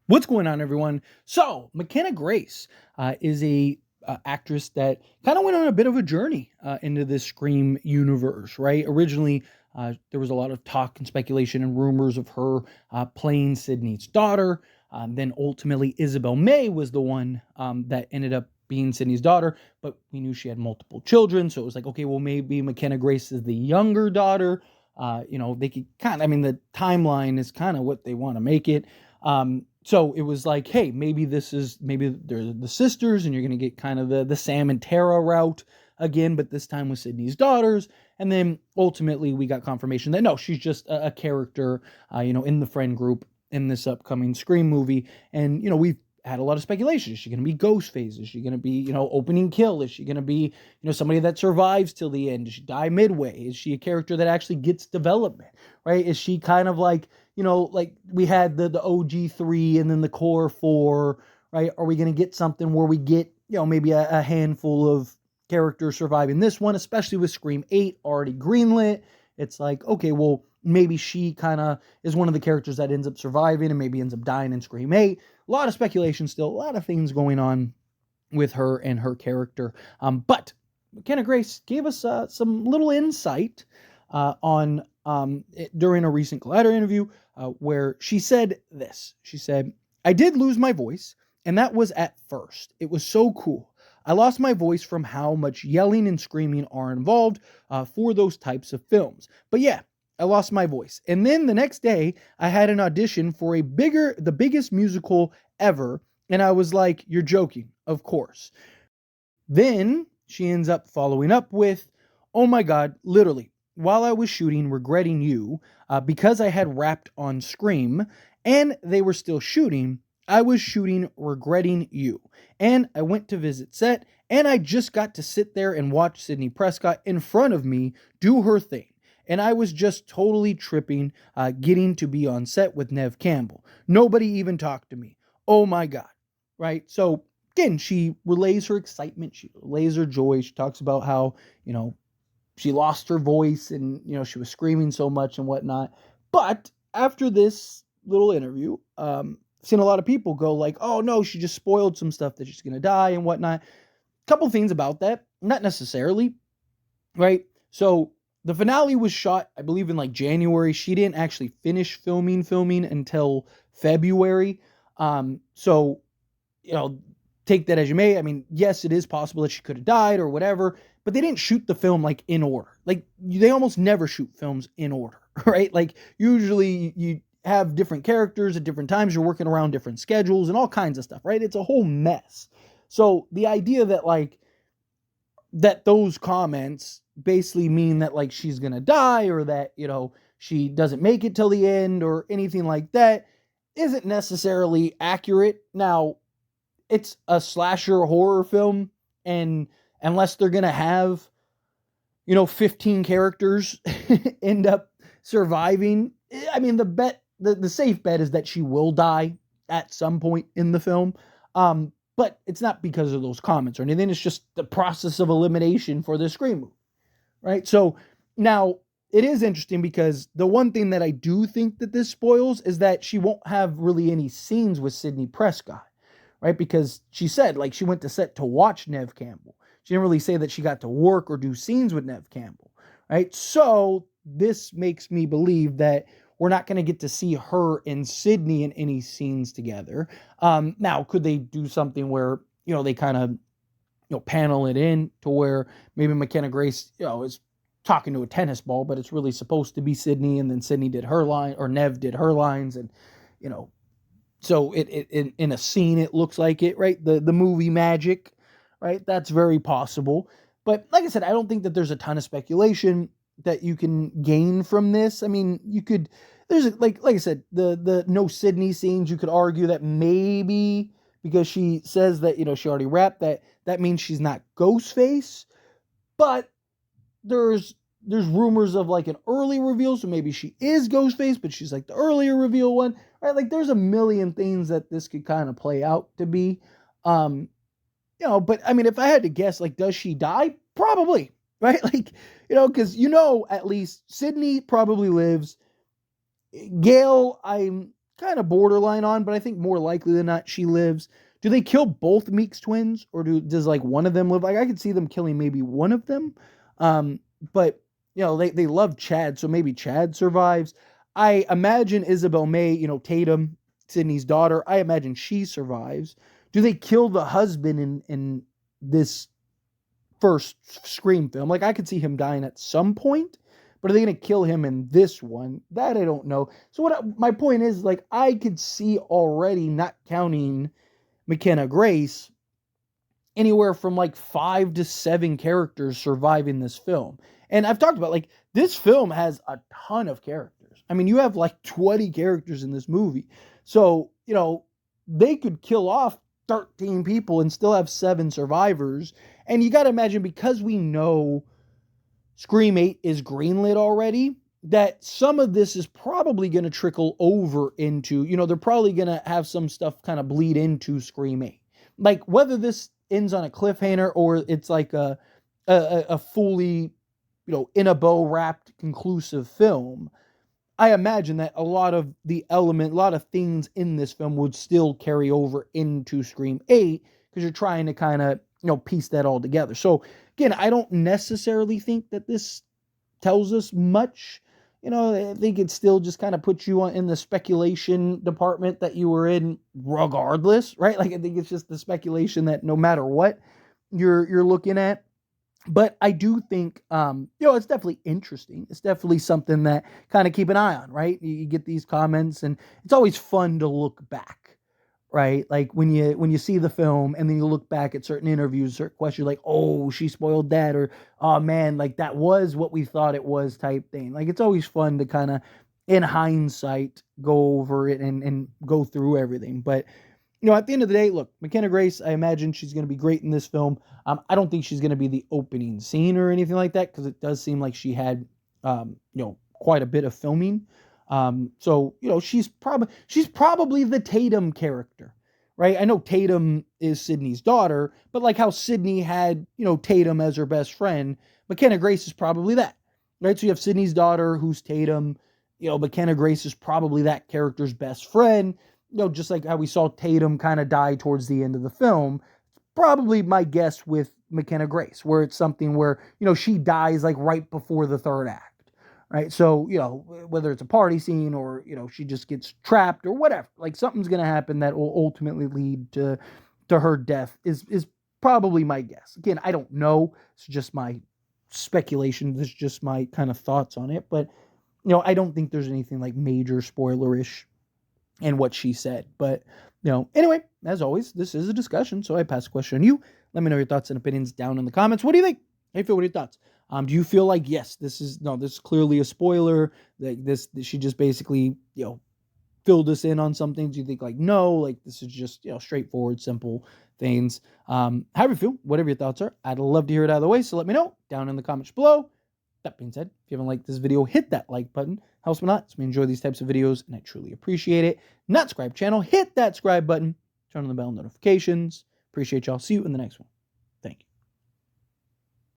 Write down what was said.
What's going on, everyone? So, McKenna Grace is a actress that kind of went on a bit of a journey into this Scream universe, right? Originally, there was a lot of talk and speculation and rumors of her playing Sydney's daughter. Then ultimately, Isabel May was the one that ended up being Sydney's daughter, but we knew she had multiple children. So it was like, okay, well, maybe McKenna Grace is the younger daughter. They could the timeline is kind of what they want to make it. So it was like, hey, maybe they're the sisters, and you're gonna get kind of the Sam and Tara route again, but this time with Sydney's daughters. And then ultimately we got confirmation that no, she's just a character, in the friend group in this upcoming Scream movie. And we've had a lot of speculation. Is she going to be Ghostface? Is she going to be, opening kill? Is she going to be, somebody that survives till the end? Does she die midway? Is she a character that actually gets development, right? Is she kind of like, like we had the OG3 and then the core 4, right? Are we going to get something where we get, maybe a handful of characters surviving this one, especially with Scream 8 already greenlit? It's like, okay, well, maybe she kind of is one of the characters that ends up surviving and maybe ends up dying in Scream 8. A lot of speculation still, a lot of things going on with her and her character. But McKenna Grace gave us some little insight on during a recent Collider interview where she said this. She said, "I did lose my voice, and that was at first. It was so cool. I lost my voice from how much yelling and screaming are involved for those types of films. But yeah, I lost my voice. And then the next day, I had an audition for the biggest musical ever. And I was like, you're joking, of course. Then she ends up following up with, oh my God, literally, while I was shooting Regretting You, because I had rapped on Scream and they were still shooting, I was shooting Regretting You. And I went to visit set and I just got to sit there and watch Sidney Prescott in front of me do her thing. And I was just totally tripping, getting to be on set with Neve Campbell. Nobody even talked to me. Oh my God. Right? So again, she relays her excitement. She relays her joy. She talks about how, she lost her voice and, she was screaming so much and whatnot. But after this little interview, I've seen a lot of people go like, oh no, she just spoiled some stuff that she's going to die and whatnot. Couple things about that. Not necessarily, right? So the finale was shot, I believe, in like January. She didn't actually finish filming until February. So, take that as you may. I mean, yes, it is possible that she could have died or whatever, but they didn't shoot the film like in order. Like they almost never shoot films in order, right? Like usually you have different characters at different times. You're working around different schedules and all kinds of stuff, right? It's a whole mess. So the idea that those comments basically mean that like she's gonna die or that she doesn't make it till the end or anything like that isn't necessarily accurate. Now it's a slasher horror film, and unless they're gonna have 15 characters end up surviving, I mean the safe bet is that she will die at some point in the film. But it's not because of those comments or anything. It's just the process of elimination for the Scream movie, right? So now it is interesting because the one thing that I do think that this spoils is that she won't have really any scenes with Sidney Prescott, right? Because she said like she went to set to watch Neve Campbell. She didn't really say that she got to work or do scenes with Neve Campbell, right? So this makes me believe that we're not going to get to see her and Sydney in any scenes together. Now, could they do something where, they kind of, panel it in to where maybe McKenna Grace, is talking to a tennis ball, but it's really supposed to be Sydney, and then Sydney did her line, or Neve did her lines, and, so it in a scene, it looks like it, right? The movie magic, right? That's very possible. But like I said, I don't think that there's a ton of speculation that you can gain from this. I mean, like I said, the no Sydney scenes, you could argue that maybe because she says that, she already rapped that means she's not Ghostface, but there's rumors of like an early reveal, so maybe she is Ghostface, but she's like the earlier reveal one, right? Like there's a million things that this could kind of play out to be. But I mean, if I had to guess, like, does she die? Probably, right? Like, because at least Sydney probably lives. Gail, kind of borderline on, but I think more likely than not she lives. Do they kill both Meeks twins, or does like one of them live? Like I could see them killing maybe one of them, but they love Chad, so maybe Chad survives. I imagine Isabel May, Tatum, Sydney's daughter. I imagine she survives. Do they kill the husband in this first Scream film? Like I could see him dying at some point, but are they going to kill him in this one? That I don't know. So my point is, like, I could see already, not counting McKenna Grace, anywhere from like 5 to 7 characters surviving this film. And I've talked about, like, this film has a ton of characters. I mean, you have like 20 characters in this movie. So, they could kill off 13 people and still have 7 survivors. And you got to imagine, because we know Scream 8 is greenlit already, that some of this is probably going to trickle over into, they're probably going to have some stuff kind of bleed into Scream 8. Like, whether this ends on a cliffhanger or it's like a fully, in a bow wrapped conclusive film, I imagine that a lot of things in this film would still carry over into Scream 8, because you're trying to kind of, piece that all together. So again, I don't necessarily think that this tells us much. I think it still just kind of puts you in the speculation department that you were in regardless, right? Like, I think it's just the speculation that no matter what you're looking at. But I do think, it's definitely interesting. It's definitely something that kind of keep an eye on, right? You get these comments, and it's always fun to look back, right? Like when you see the film and then you look back at certain interviews, certain questions, like, oh, she spoiled that, or, oh man, like that was what we thought it was, type thing. Like, it's always fun to kind of, in hindsight, go over it and go through everything. But at the end of the day, look, McKenna Grace, I imagine she's going to be great in this film. I don't think she's going to be the opening scene or anything like that, because it does seem like she had, quite a bit of filming. So she's probably the Tatum character, right? I know Tatum is Sydney's daughter, but like how Sydney had, Tatum as her best friend, McKenna Grace is probably that, right? So you have Sydney's daughter, who's Tatum. McKenna Grace is probably that character's best friend. Just like how we saw Tatum kind of die towards the end of the film. Probably my guess with McKenna Grace, where it's something where, she dies like right before the third act, right? So, whether it's a party scene or, she just gets trapped or whatever, like something's going to happen that will ultimately lead to her death is probably my guess. Again, I don't know. It's just my speculation. This is just my kind of thoughts on it. But, I don't think there's anything like major spoilerish and what she said. But, anyway, as always, this is a discussion, so I pass the question on you. Let me know your thoughts and opinions down in the comments. What do you think? How you feel? What are your thoughts? Do you feel like, yes, this is clearly a spoiler, like this she just basically, filled us in on something? Do you think like, no, like this is just, straightforward, simple things? However you feel, whatever your thoughts are, I'd love to hear it out of the way, so let me know down in the comments below. That being said, if you haven't liked this video, hit that like button. Helps me not. So we enjoy these types of videos, and I truly appreciate it. Not subscribe channel, hit that subscribe button. Turn on the bell notifications. Appreciate y'all. See you in the next one.